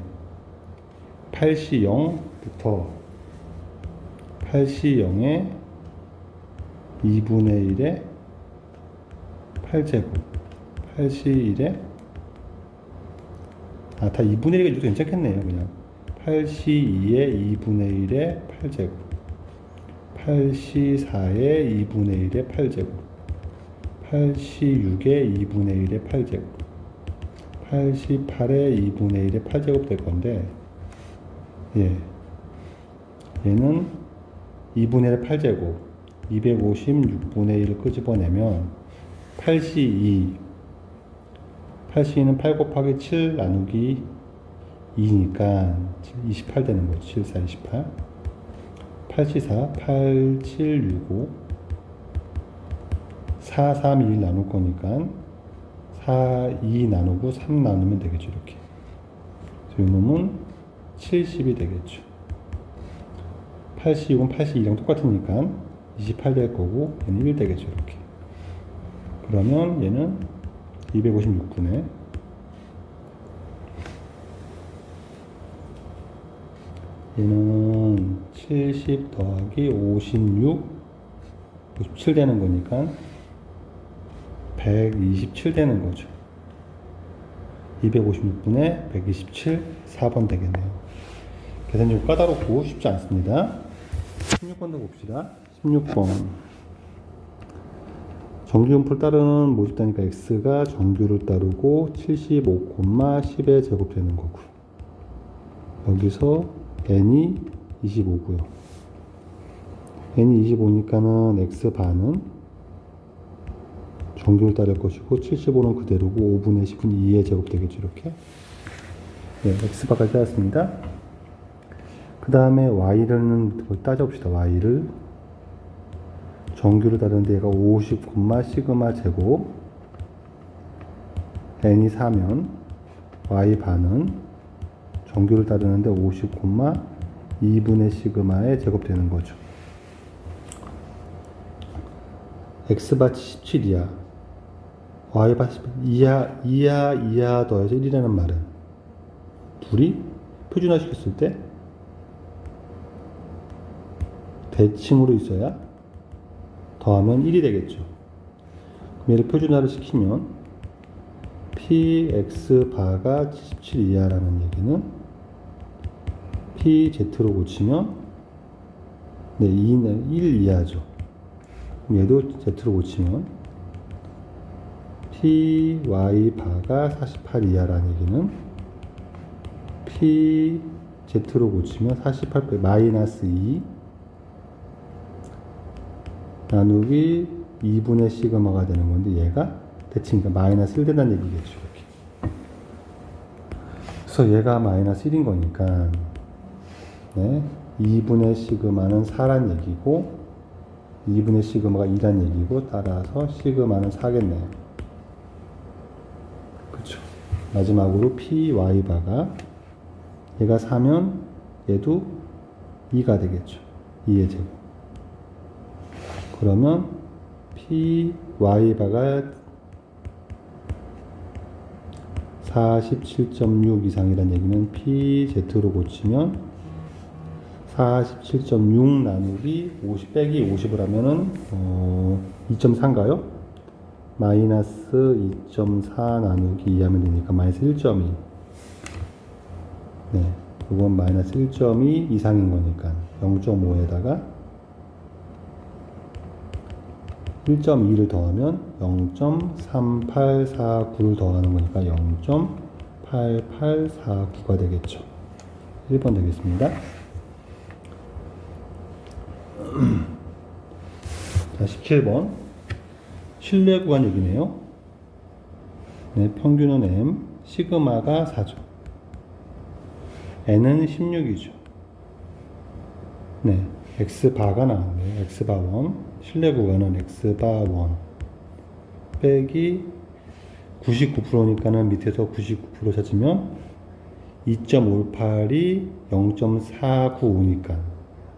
8C0부터 8C0에 2분의 1에 8제곱, 8C1에, 다 2분의 1가 이것도 괜찮겠네요, 그냥. 8C2에 2분의 1에 8제곱, 8C4에 2분의 1에 8제곱, 8C6에 2분의 1의 8제곱 8C8에 2분의 1의 8제곱 될 건데 예, 얘는 2분의 1의 8제곱 256분의 1을 끄집어내면 8C2 8C는 8 곱하기 7 나누기 2니까 28 되는 거죠. 7, 4, 28 8C4 8, 7, 6, 5 4, 3, 1 나눌 거니까 4, 2 나누고 3 나누면 되겠죠. 이렇게. 이 놈은 70이 되겠죠. 86은 82랑 똑같으니까 28 될 거고 얘는 1 되겠죠. 이렇게. 그러면 얘는 256분의 얘는 70 더하기 56 57 되는 거니까 127 되는 거죠. 256분의 127 4번 되겠네요. 계산이 좀 까다롭고 쉽지 않습니다. 16번도 봅시다. 16번. 정규분포를 따르는 모집다니까 x가 정규를 따르고 75, 10의 제곱 되는 거고. 여기서 n이 25고요. n이 25니까는 x반은 정규를 따를 것이고 75는 그대로고 5분의 10은 2의 제곱 되겠죠. 이렇게. 네, x바까지 따랐습니다. 그 다음에 y를 따져봅시다. y를 정규를 따르는데 얘가 50, 시그마 제곱 n이 4면 y반은 정규를 따르는데 50, 2분의 시그마의 제곱 되는 거죠. x바 17이야. y바 2야 더해서 1이라는 말은 둘이 표준화 시켰을 때 대칭으로 있어야 더하면 1이 되겠죠. 그럼 얘를 표준화를 시키면 px바가 77 이하라는 얘기는 pz로 고치면 네, 2는 1 이하죠. 그럼 얘도 z로 고치면 py바가 48 이하라는 얘기는 pz로 고치면 48 마이너스 2 나누기 2분의 시그마가 되는 건데 얘가 대칭이니까 마이너스 1 된다는 얘기겠죠. 이렇게. 그래서 얘가 마이너스 1인 거니까 네, 2분의 시그마는 4란 얘기고 2분의 시그마가 2란 얘기고 따라서 시그마는 4겠네요. 그렇죠. 마지막으로 py바가 얘가 4면 얘도 2가 되겠죠. 2의 제곱. 그러면 py바가 47.6 이상이란 얘기는 pz로 고치면 47.6 나누기 50 빼기 50을 하면은 2.4인가요? 마이너스 2.4 나누기 2 하면 되니까 마이너스 1.2. 네, 이건 마이너스 1.2 이상인 거니까 0.5에다가 1.2를 더하면 0.3849를 더하는 거니까 0.8849가 되겠죠. 1번 되겠습니다. 자, 17번. 신뢰 구간 얘기네요. 네, 평균은 m, 시그마가 4죠. n은 16이죠. 네, x바가 나왔네요. x바 1. 신뢰 구간은 x바 1 빼기 99%니까는 밑에서 99% 찾으면 2.58이 0.495니까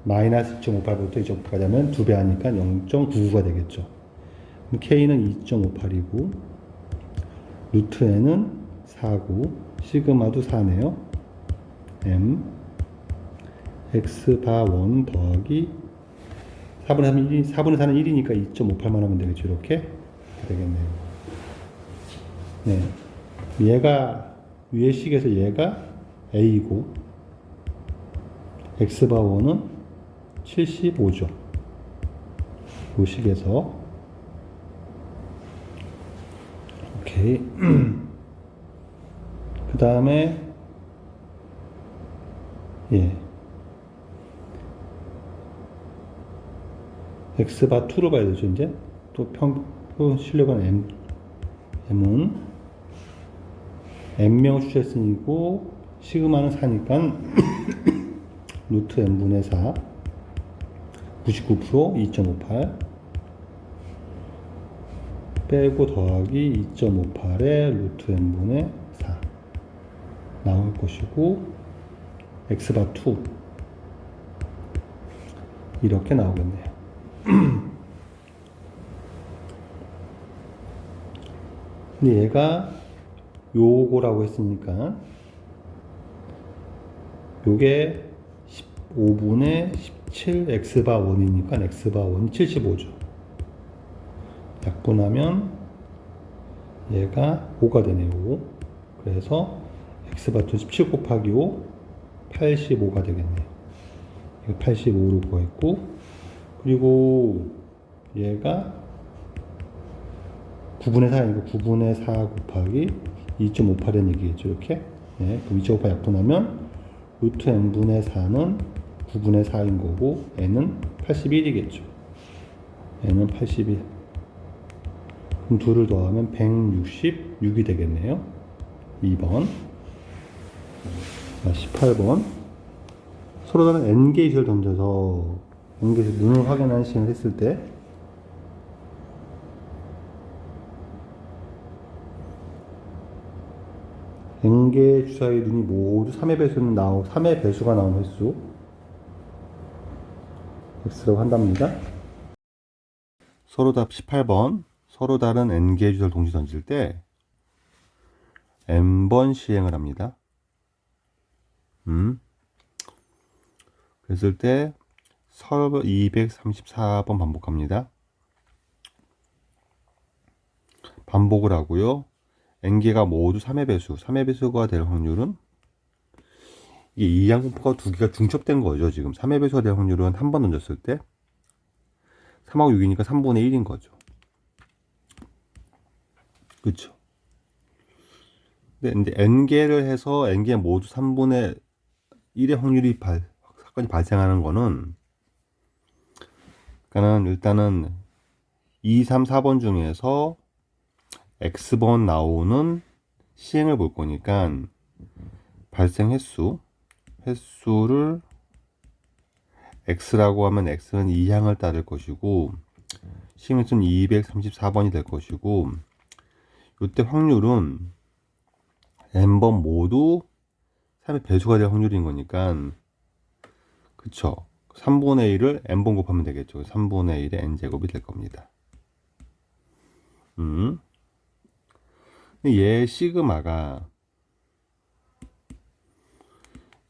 마이너스 2.58부터 2.9까지 하면 2배 하니까 0.99가 되겠죠. 그럼 k는 2.58이고 루트 n은 4고 시그마도 4네요. m x바 1 더하기 4분의 4는 1이니까 2.58만 하면 되겠죠. 이렇게 되겠네요. 네. 얘가 위의 식에서 얘가 a이고 x바 1은 75죠. 이 식에서 오케이. 그 다음에 예. x바 2로 봐야 되죠. 이제 또 신뢰관 m은 n명 수체선이고 시그마는 4니까 루트 n분의 4 99% 2.58 빼고 더하기 2.58에 루트 n분의 4 나올 것이고 x바 2 이렇게 나오겠네요. 근데 얘가 요거라고 했으니까 요게 15분의 17 x바 1이니까 x바 1이 75죠. 약분하면 얘가 5가 되네요. 5. 그래서 x바 2 17 곱하기 5 85가 되겠네요. 이거 85로 구했고 그리고 얘가 9분의 4 아니고 9분의 4 곱하기 2.58이라는 얘기겠죠. 이렇게. 네, 그럼 2.58 약분하면 루트 n분의 4는 9분의 4인 거고 n은 81이겠죠. n은 81. 그럼 둘을 더하면 166이 되겠네요. 2번. 자, 18번. 서로 다른 n게이트를 던져서 n게이트 눈을 확인하는 시행을 했을 때 n개의 주사위 눈이 모두 3의 배수는 3의 배수가 나온 횟수 x라고 한답니다. 서로 답 18번. 서로 다른 n개의 주사를 동시에 던질 때 n번 시행을 합니다. 그랬을 때 234번 반복합니다. 반복을 하고요. n개가 모두 3의 배수, 3의 배수가 될 확률은 이게 이항공포가 두 개가 중첩된 거죠. 지금 3의 배수가 될 확률은 한 번 던졌을 때 3하고 6이니까 3분의 1인 거죠. 그쵸? 근데 n개를 해서 n개 모두 3분의 1의 확률이 사건이 발생하는 거는 그러니까는 일단은 2, 3, 4번 중에서 x번 나오는 시행을 볼 거니까 발생 횟수를 x라고 하면 x는 2항을 따를 것이고 시행 횟수는 234번이 될 것이고 이때 확률은 n번 모두 3의 배수가 될 확률인 거니까 그쵸. 3분의 1을 n번 곱하면 되겠죠. 3분의 1의 n제곱이 될 겁니다. 얘 시그마가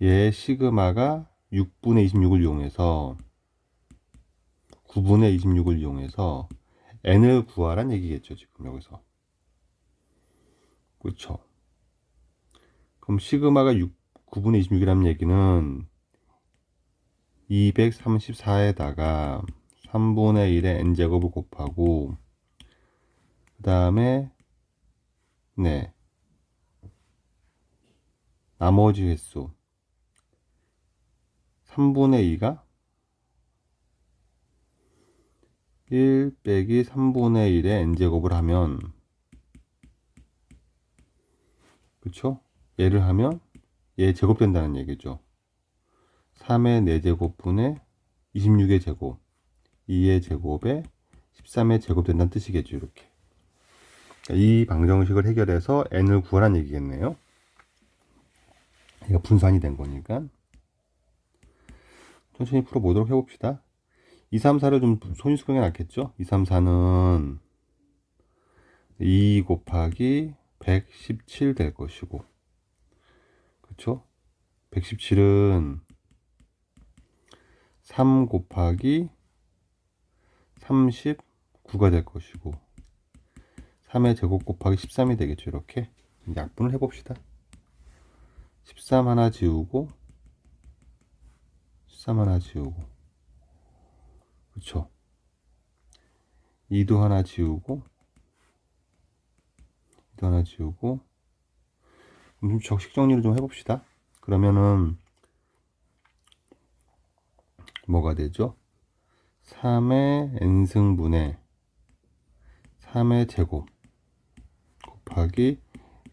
6분의 26을 이용해서 9분의 26을 이용해서 n을 구하란 얘기겠죠. 지금 여기서. 그렇죠. 그럼 시그마가 9분의 26이라는 얘기는 234에다가 3분의 1의 n제곱을 곱하고 그 다음에 네 나머지 횟수 3분의 2가 1 빼기 3분의 1의 n제곱을 하면 그쵸? 얘를 하면 얘 제곱된다는 얘기죠. 3의 4제곱분의 26의 제곱 2의 제곱에 13의 제곱된다는 뜻이겠죠. 이렇게 이 방정식을 해결해서 n을 구하라는 얘기겠네요. 이거 분산이 된 거니까 천천히 풀어보도록 해봅시다. 2, 3, 4를 좀 손이 수평에 놨겠죠. 2, 3, 4는 2 곱하기 117 될 것이고 그쵸? 117은 3 곱하기 39가 될 것이고 3의 제곱 곱하기 13이 되겠죠. 이렇게 약분을 해봅시다. 13 하나 지우고 13 하나 지우고 그쵸? 2도 하나 지우고 2도 하나 지우고 좀 적식 정리를 좀 해봅시다. 그러면은 뭐가 되죠? 3의 n승분의 3의 제곱 곱하기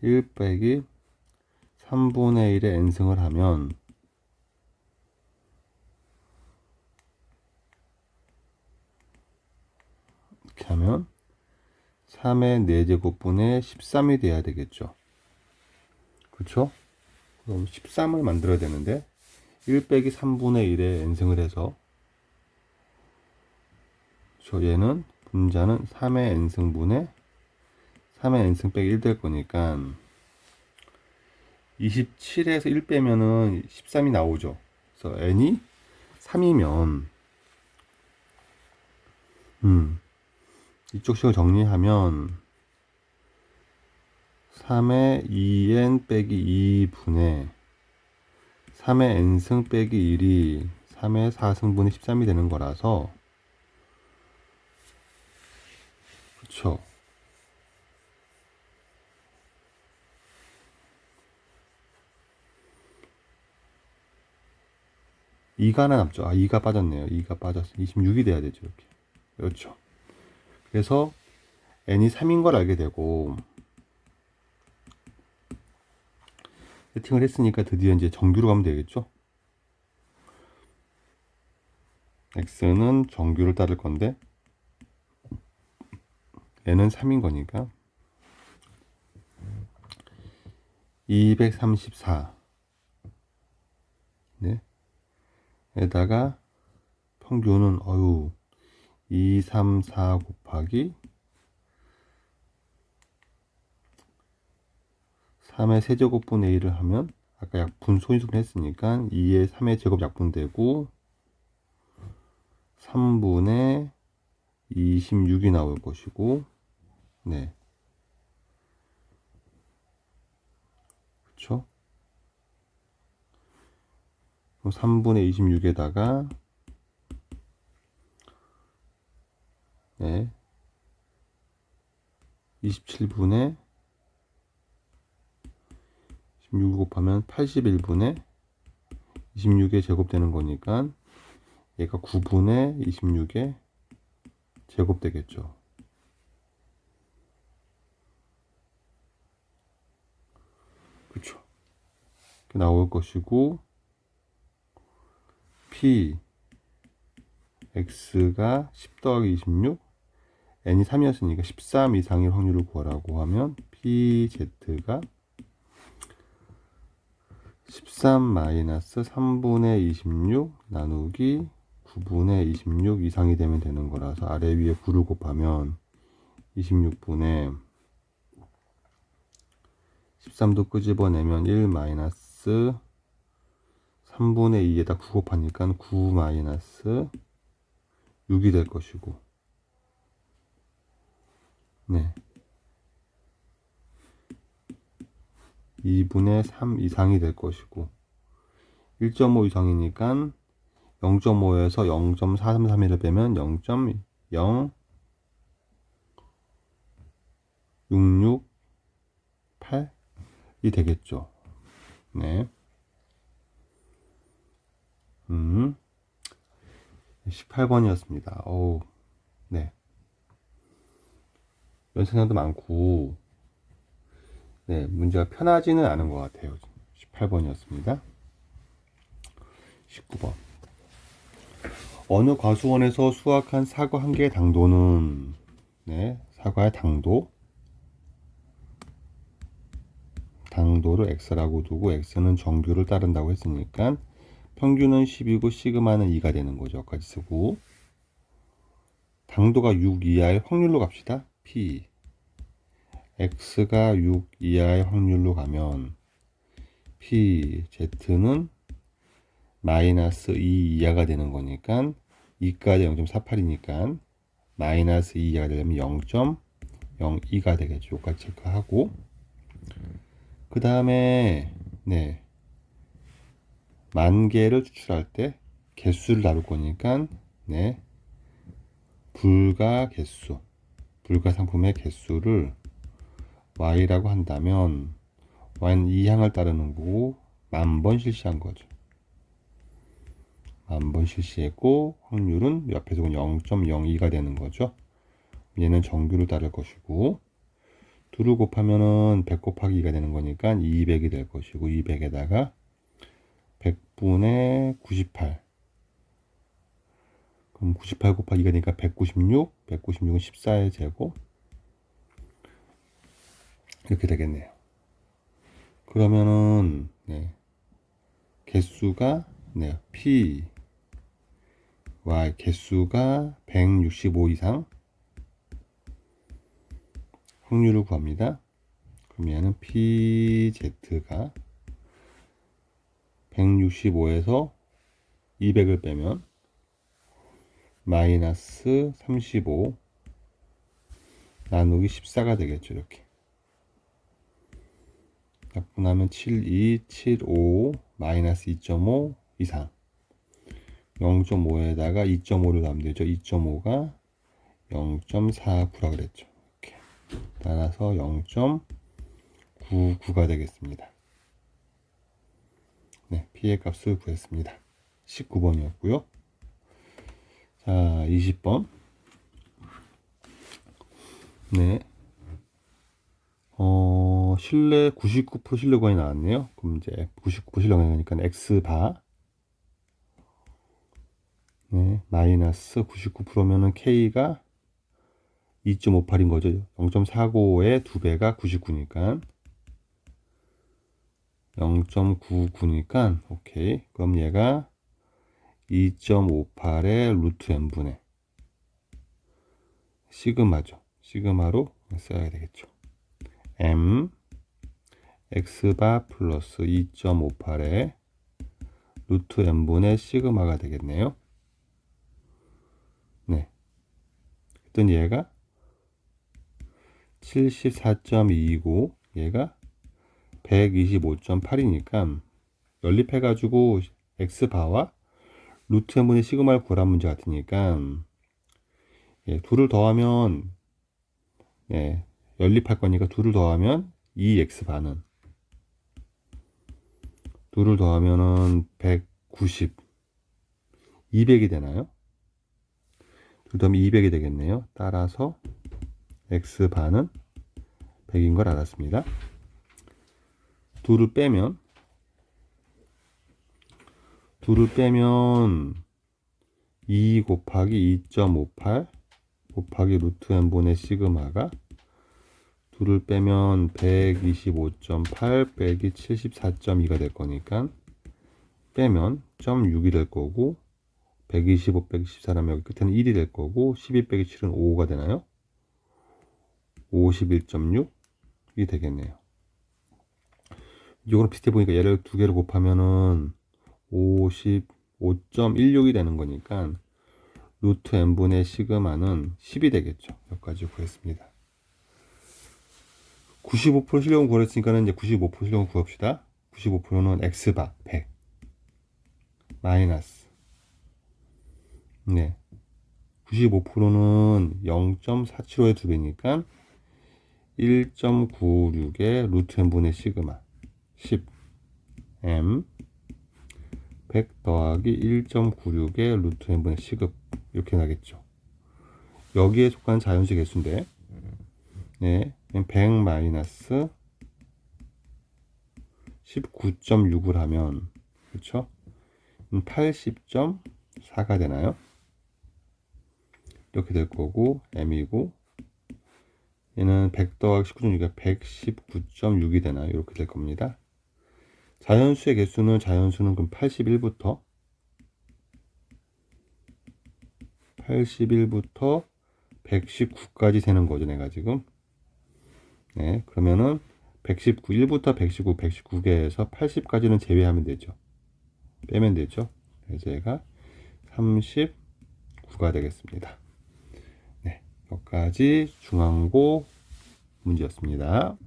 1 빼기 3분의 1의 n승을 하면 이렇게 하면 3의 4제곱분의 13이 돼야 되겠죠. 그렇죠? 그럼 13을 만들어야 되는데 1 빼기 3분의 1의 n승을 해서 얘는 분자는 3의 n승분의 3의 n승 빼기 1 될 거니까 27에서 1 빼면은 13이 나오죠. 그래서 n이 3이면 이쪽 식을 정리하면 3의 2n 빼기 2분의 3의 n승 빼기 1이 3의 4승분의 13이 되는 거라서 그쵸. 이가 하나 남죠. 아, 2가 빠졌네요. 2가 빠졌어. 26이 돼야 되죠. 이렇게. 그렇죠. 그래서 n이 3인 걸 알게 되고, 세팅을 했으니까 드디어 이제 정규로 가면 되겠죠. x는 정규를 따를 건데 n은 3인 거니까 234 네. 에다가 평균은 234 곱하기 3의 세제곱분의 1을 하면 아까 약분 소인수분 했으니까 2의 3의 제곱 약분되고 3분의 26이 나올 것이고, 네. 그쵸? 3분의 26에다가, 네. 27분의 16 곱하면 81분의 26에 제곱되는 거니까, 얘가 9분의 26에 제곱되겠죠. 그쵸? 나올 것이고, p x가 10 더하기 26, n이 3이었으니까 13 이상의 확률을 구하라고 하면 pz가 13 마이너스 3분의 26 나누기 9분의 26 이상이 되면 되는 거라서 아래 위에 9를 곱하면 26분의 13도 끄집어내면 1 마이너스 3분의 2에다 9 곱하니까 9 마이너스 6이 될 것이고, 네. 2분의 3 이상이 될 것이고, 1.5 이상이니까 0.5에서 0.433을 빼면 0.0668이 되겠죠. 네. 18번이었습니다. 어우, 네. 연습량도 많고, 네, 문제가 편하지는 않은 것 같아요. 18번이었습니다. 19번. 어느 과수원에서 수확한 사과 한 개의 당도는, 네, 사과의 당도를 x라고 두고 x는 정규를 따른다고 했으니까 평균은 10이고 시그마는 2가 되는 거죠. 여기까지 쓰고, 당도가 6 이하의 확률로 갑시다. p x가 6 이하의 확률로 가면 pz는 마이너스 2 이하가 되는 거니까 2까지 0.48이니까 마이너스 2 이하가 되려면 0.02가 되겠죠. 여기까지 체크하고, 그 다음에 네, 만 개를 추출할 때 개수를 다룰 거니까, 네, 불가 상품의 개수를 y라고 한다면 y는 이 항을 따르는 거고 10,000번 실시한 거죠. 10,000번 실시했고 확률은 옆에서 0.02가 되는 거죠. 얘는 정규를 따를 것이고, 두를 곱하면은 100 곱하기 2가 되는 거니까 200이 될 것이고, 200에다가 100분의 98, 그럼 98 곱하기 2가 되니까 196, 196은 14의 제곱, 이렇게 되겠네요. 그러면은 네, 개수가 네, p y 개수가 165 이상 확률을 구합니다. 그럼 얘는 pz가 165에서 200을 빼면 마이너스 35 나누기 14가 되겠죠. 이렇게 약분하면 72, 75 마이너스 2.5 이상, 0.5에다가 2.5를 넣으면 되죠. 2.5가 0.49라 그랬죠. 따라서 0.99가 되겠습니다. 네, P의 값을 구했습니다. 19번이었고요. 자, 20번. 네. 실내 99% 실내 구간이 나왔네요. 그럼 이제 99% 실내 구간이니까 X바. 네, 마이너스 99%면은 K가 2.58인 거죠. 0.45의 2배가 99니까 0.99니까 오케이. 그럼 얘가 2.58의 루트 n분의 시그마죠. 시그마로 써야 되겠죠. m x바 플러스 2.58의 루트 n분의 시그마가 되겠네요. 네. 그랬더니 얘가 74.2이고 얘가 125.8이니까 연립해가지고 x바와 루트 n분의 시그마를 구하라는 문제 같으니까 예, 둘을 더하면 예, 연립할 거니까 둘을 더하면 2x바는 둘을 더하면은 190 200이 되나요? 둘 더하면 200이 되겠네요. 따라서 x바는 100인 걸 알았습니다. 둘을 빼면 2 곱하기 2.58 곱하기 루트 n분의 시그마가 둘을 빼면 125.8 빼기 74.2가 될 거니까 빼면 0.6이 될 거고 125 빼기 14라면 여기 끝에는 1이 될 거고 12 빼기 7은 5가 되나요? 51.6이 되겠네요. 이거랑 비슷해 보니까 얘를 두 개를 곱하면은 55.16이 되는 거니까 루트 n분의 시그마는 10이 되겠죠. 여기까지 구했습니다. 95% 실력은 구했으니까는 이제 95% 실력은 구합시다. 95%는 x바 100 마이너스 네 95%는 0.475의 2배니까 1.96의 루트 n분의 시그마 10 m 100 더하기 1.96의 루트 n분의 시급 이렇게 나겠죠. 여기에 속한 자연수 개수인데 네 100 마이너스 19.6을 하면 그렇죠? 80.4가 되나요? 이렇게 될 거고 m이고 얘는 100 더하기 19.6이 119.6이 되나요? 이렇게 될 겁니다. 자연수의 개수는 그럼 81부터 119까지 되는 거죠. 내가 지금 네 그러면은 119 1부터 119개에서 80까지는 제외하면 되죠. 빼면 되죠. 그래서 얘가 39가 되겠습니다. 네 여기까지 중앙고 문제였습니다.